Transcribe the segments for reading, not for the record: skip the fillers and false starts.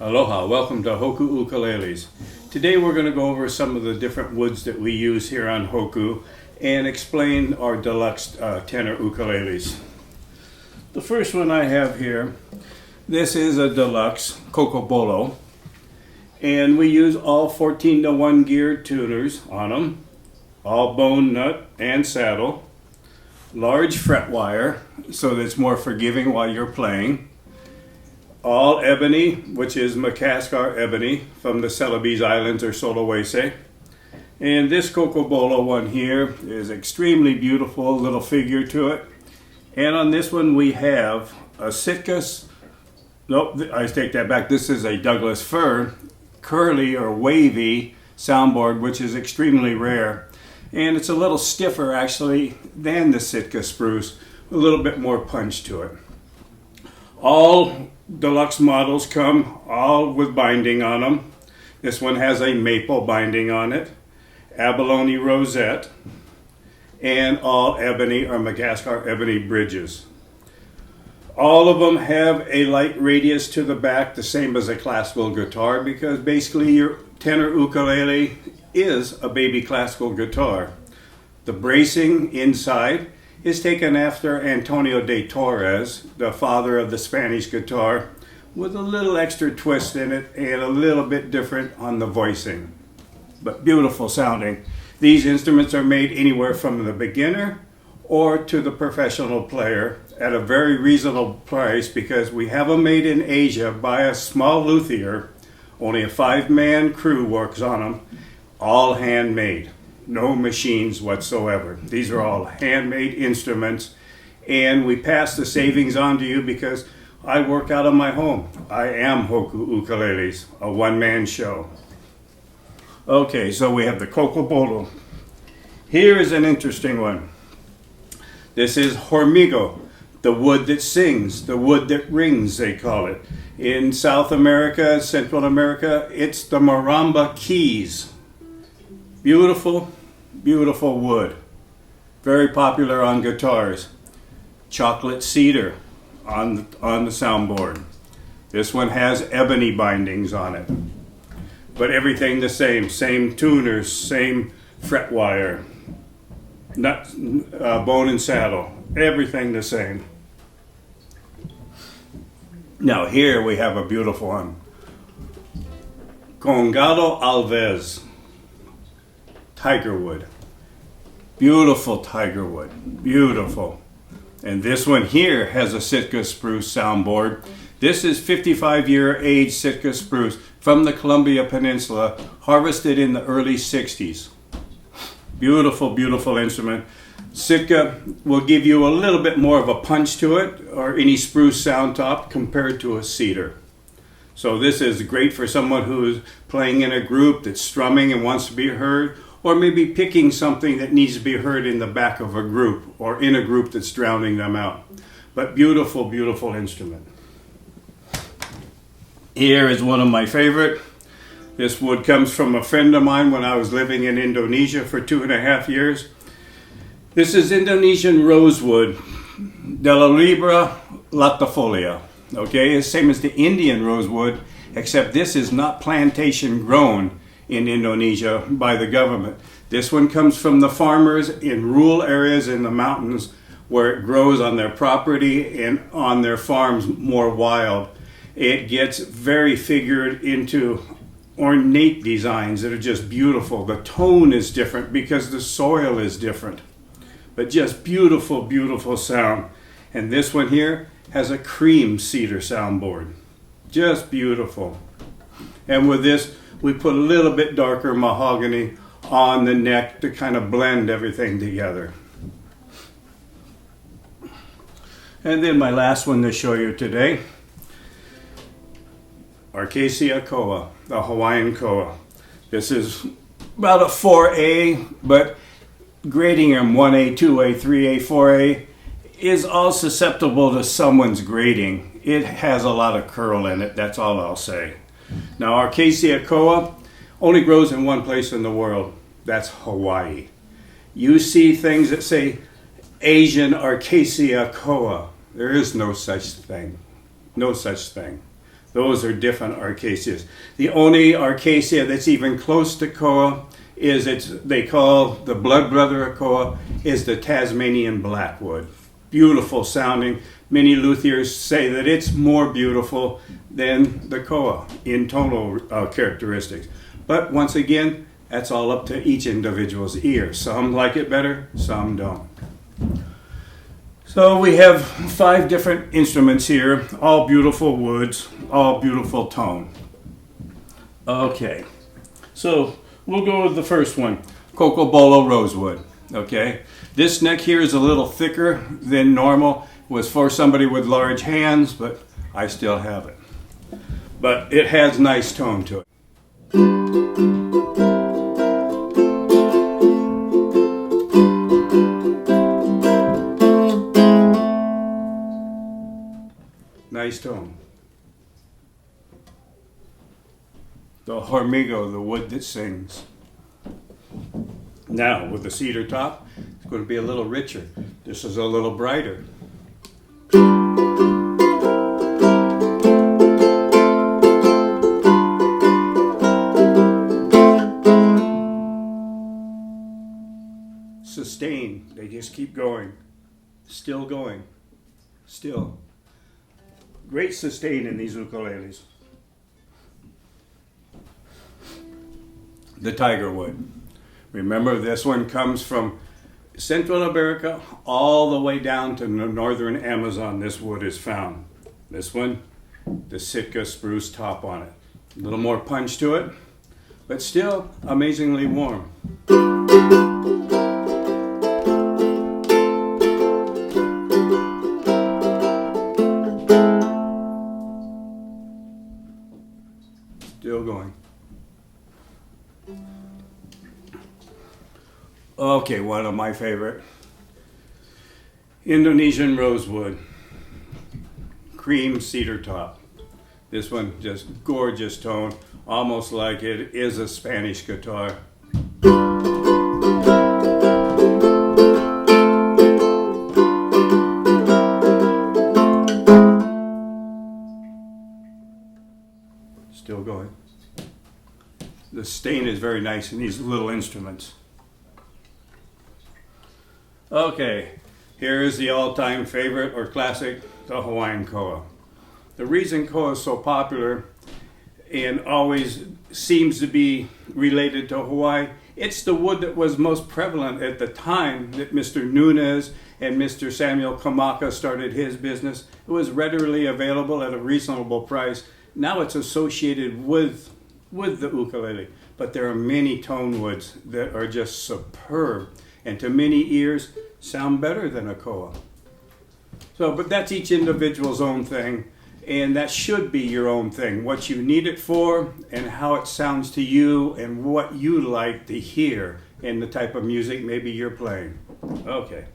Aloha, welcome to Hoku Ukuleles. Today we're going to go over some of the different woods that we use here on Hoku and explain our deluxe tenor ukuleles. The first one I have here, this is a deluxe Kokobolo, and we use all 14-to-1 geared tuners on them, all bone, nut, and saddle, large fret wire so that it's more forgiving while you're playing, all ebony, which is Madagascar ebony from the Celebes Islands or Sulawesi. And this Kokobolo one here is extremely beautiful, little figure to it. And on this one we have a Sitkus, nope, I take that back, this is a Douglas fir, curly or wavy soundboard, which is extremely rare. And it's a little stiffer actually than the Sitka spruce, a little bit more punch to it. All deluxe models come all with binding on them. This one has a maple binding on it, abalone rosette, and all ebony or Madagascar ebony bridges. All of them have a light radius to the back, the same as a classical guitar, because basically your tenor ukulele is a baby classical guitar. The bracing inside is taken after Antonio de Torres, the father of the Spanish guitar, with a little extra twist in it and a little bit different on the voicing. But beautiful sounding. These instruments are made anywhere from the beginner or to the professional player at a very reasonable price, because we have them made in Asia by a small luthier. Only a 5-man crew works on them, all handmade. No machines whatsoever. These are all handmade instruments, and we pass the savings on to you because I work out of my home. I am Hoku Ukuleles, a one-man show. Okay, so we have the Kokobolo. Here is an interesting one. This is Hormigo, the wood that sings, the wood that rings, they call it. In South America, Central America, it's the maramba keys. Beautiful, beautiful wood. Very popular on guitars. Chocolate cedar on the soundboard. This one has ebony bindings on it. But everything the same tuners, same fret wire, nut, bone and saddle, everything the same. Now here we have a beautiful one. Congado Alves. Tigerwood. Beautiful tigerwood. Beautiful. And this one here has a Sitka spruce soundboard. This is 55-year-age Sitka spruce from the Columbia Peninsula, harvested in the early 60s. Beautiful, beautiful instrument. Sitka will give you a little bit more of a punch to it, or any spruce sound top, compared to a cedar. So this is great for someone who is playing in a group that's strumming and wants to be heard, or maybe picking something that needs to be heard in the back of a group or in a group that's drowning them out. But beautiful, beautiful instrument. Here is one of my favorite. This wood comes from a friend of mine when I was living in Indonesia for 2.5 years. This is Indonesian rosewood, Della Libra latifolia. Okay, it's same as the Indian rosewood, except this is not plantation grown in Indonesia by the government. This one comes from the farmers in rural areas in the mountains where it grows on their property and on their farms more wild. It gets very figured into ornate designs that are just beautiful. The tone is different because the soil is different. But just beautiful, beautiful sound. And this one here has a cream cedar soundboard. Just beautiful. And with this, we put a little bit darker mahogany on the neck to kind of blend everything together. And then my last one to show you today, Acacia koa, the Hawaiian koa. This is about a 4A, but grading them 1A, 2A, 3A, 4A is all susceptible to someone's grading. It has a lot of curl in it, that's all I'll say. Now, Acacia koa only grows in one place in the world. That's Hawaii. You see things that say Asian Acacia koa. There is no such thing. No such thing. Those are different Arcasias. The only Arcasia that's even close to koa is they call the blood brother of koa is the Tasmanian blackwood. Beautiful sounding. Many luthiers say that it's more beautiful than the koa in tonal characteristics. But once again, that's all up to each individual's ear. Some like it better, some don't. So we have 5 different instruments here, all beautiful woods, all beautiful tone. Okay, so we'll go with the first one, Cocobolo rosewood. Okay, this neck here is a little thicker than normal. Was for somebody with large hands, but I still have it. But it has nice tone to it. Nice tone. The hormigo, the wood that sings. Now, with the cedar top, it's going to be a little richer. This is a little brighter. Sustain. They just keep going. Still going. Still. Great sustain in these ukuleles. The tiger wood. Remember, this one comes from Central America all the way down to the northern Amazon. This wood is found. This one, the Sitka spruce top on it. A little more punch to it, but still amazingly warm. Still going. Okay, one of my favorite. Indonesian rosewood. Cream cedar top. This one just gorgeous tone, almost like it is a Spanish guitar. Still going. The stain is very nice in these little instruments. Okay, here is the all-time favorite or classic, the Hawaiian koa. The reason koa is so popular and always seems to be related to Hawaii, it's the wood that was most prevalent at the time that Mr. Nunez and Mr. Samuel Kamaka started his business. It was readily available at a reasonable price. Now it's associated with the ukulele, but there are many tone woods that are just superb and to many ears sound better than a koa. So, but that's each individual's own thing, and that should be your own thing. What you need it for and how it sounds to you and what you like to hear in the type of music maybe you're playing. Okay.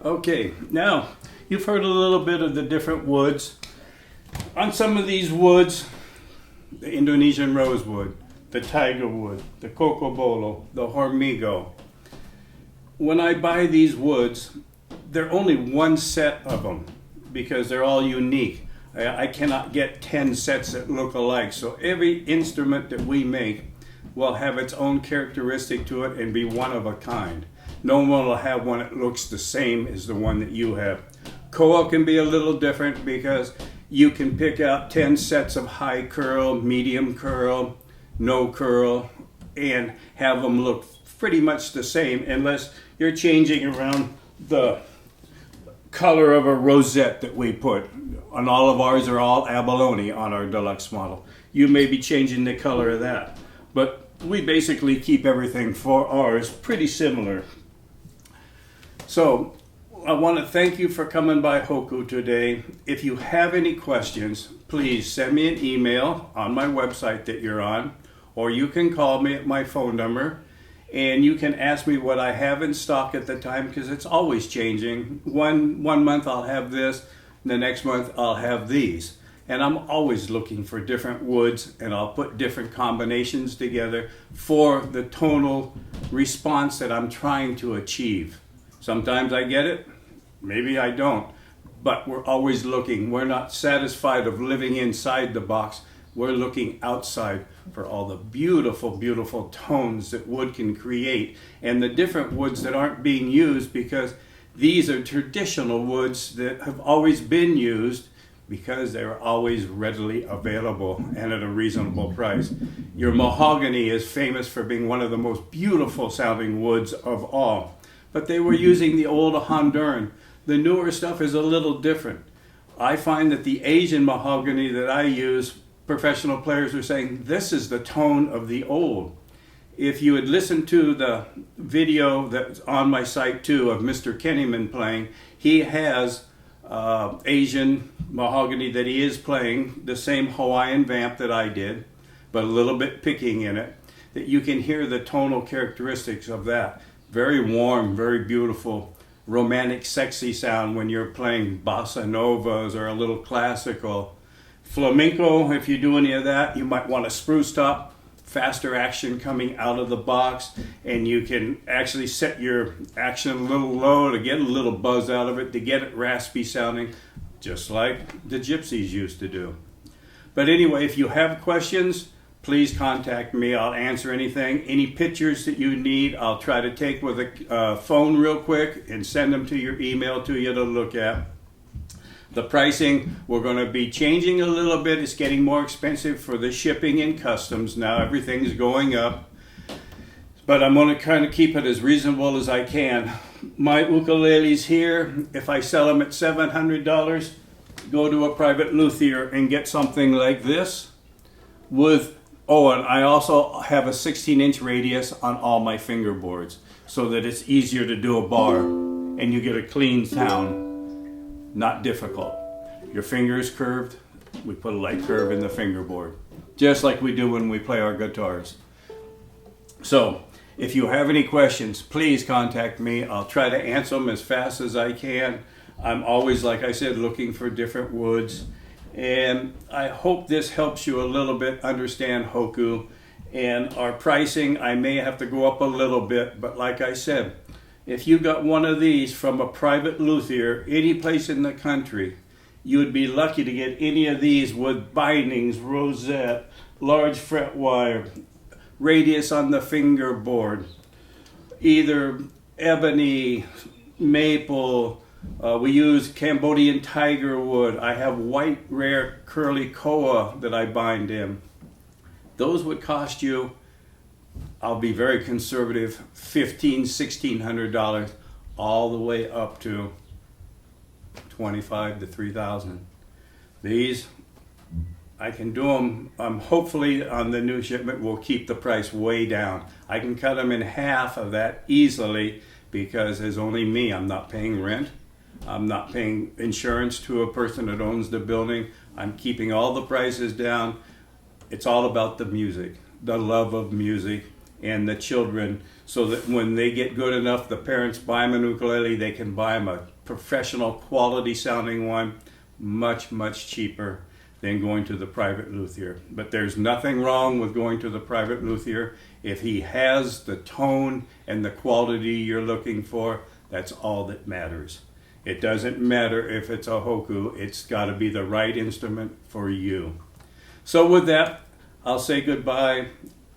Okay, now you've heard a little bit of the different woods. On some of these woods, the Indonesian rosewood, the tiger wood, the cocobolo, the hormigo. When I buy these woods, they're only one set of them because they're all unique. I cannot get 10 sets that look alike. So every instrument that we make will have its own characteristic to it and be one of a kind. No one will have one that looks the same as the one that you have. Koa can be a little different because you can pick out 10 sets of high curl, medium curl, no curl, and have them look pretty much the same unless you're changing around the color of a rosette that we put. And all of ours are all abalone on our deluxe model. You may be changing the color of that. But we basically keep everything for ours pretty similar. So I want to thank you for coming by Hoku today. If you have any questions, please send me an email on my website that you're on, or you can call me at my phone number, and you can ask me what I have in stock at the time because it's always changing. One month I'll have this, the next month I'll have these. and I'm always looking for different woods, and I'll put different combinations together for the tonal response that I'm trying to achieve. Sometimes I get it, maybe I don't, but we're always looking. We're not satisfied of living inside the box. We're looking outside for all the beautiful, beautiful tones that wood can create, and the different woods that aren't being used, because these are traditional woods that have always been used because they're always readily available and at a reasonable price. Your mahogany is famous for being one of the most beautiful sounding woods of all, but they were using the old Honduran. The newer stuff is a little different. I find that the Asian mahogany that I use, professional players are saying this is the tone of the old. If you had listened to the video that's on my site too of Mr. Kennyman playing, he has Asian mahogany that he is playing, the same Hawaiian vamp that I did, but a little bit picking in it, that you can hear the tonal characteristics of that. Very warm, very beautiful, romantic, sexy sound when you're playing bossa novas or a little classical. Flamenco, if you do any of that, you might want a spruce top, faster action coming out of the box, and you can actually set your action a little low to get a little buzz out of it, to get it raspy sounding, just like the gypsies used to do. But anyway, if you have questions, please contact me. I'll answer anything. Any pictures that you need, I'll try to take with a phone real quick and send them to your email to you to look at. The pricing, we're going to be changing a little bit. It's getting more expensive for the shipping and customs. Now everything's going up. But I'm going to kind of keep it as reasonable as I can. My ukuleles here, if I sell them at $700, go to a private luthier and get something like this with, oh, and I also have a 16-inch radius on all my fingerboards so that it's easier to do a bar and you get a clean sound. Not difficult. Your finger is curved, we put a light curve in the fingerboard, just like we do when we play our guitars. So, if you have any questions, please contact me. I'll try to answer them as fast as I can. I'm always, like I said, looking for different woods. And I hope this helps you a little bit understand Hoku. And our pricing, I may have to go up a little bit, but like I said, if you got one of these from a private luthier, any place in the country, you would be lucky to get any of these with bindings, rosette, large fret wire, radius on the fingerboard, either ebony, maple, we use Cambodian tiger wood. I have white rare curly koa that I bind in. Those would cost you, I'll be very conservative, $1,500, $1,600, all the way up to $2,500 to $3,000. These, I can do them, hopefully on the new shipment we'll keep the price way down. I can cut them in half of that easily because there's only me. I'm not paying rent. I'm not paying insurance to a person that owns the building. I'm keeping all the prices down. It's all about the music, the love of music, and the children, so that when they get good enough, the parents buy them an ukulele, they can buy them a professional quality sounding one, much, much cheaper than going to the private luthier. But there's nothing wrong with going to the private luthier. If he has the tone and the quality you're looking for, that's all that matters. It doesn't matter if it's a Hoku, it's got to be the right instrument for you. So with that, I'll say goodbye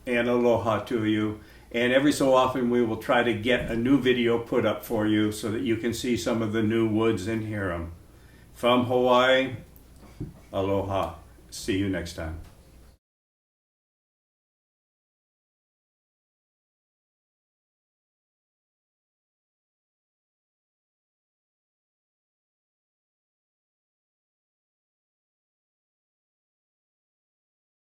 and aloha to you. And every so often we will try to get a new video put up for you so that you can see some of the new woods and hear them. From Hawaii, aloha. See you next time.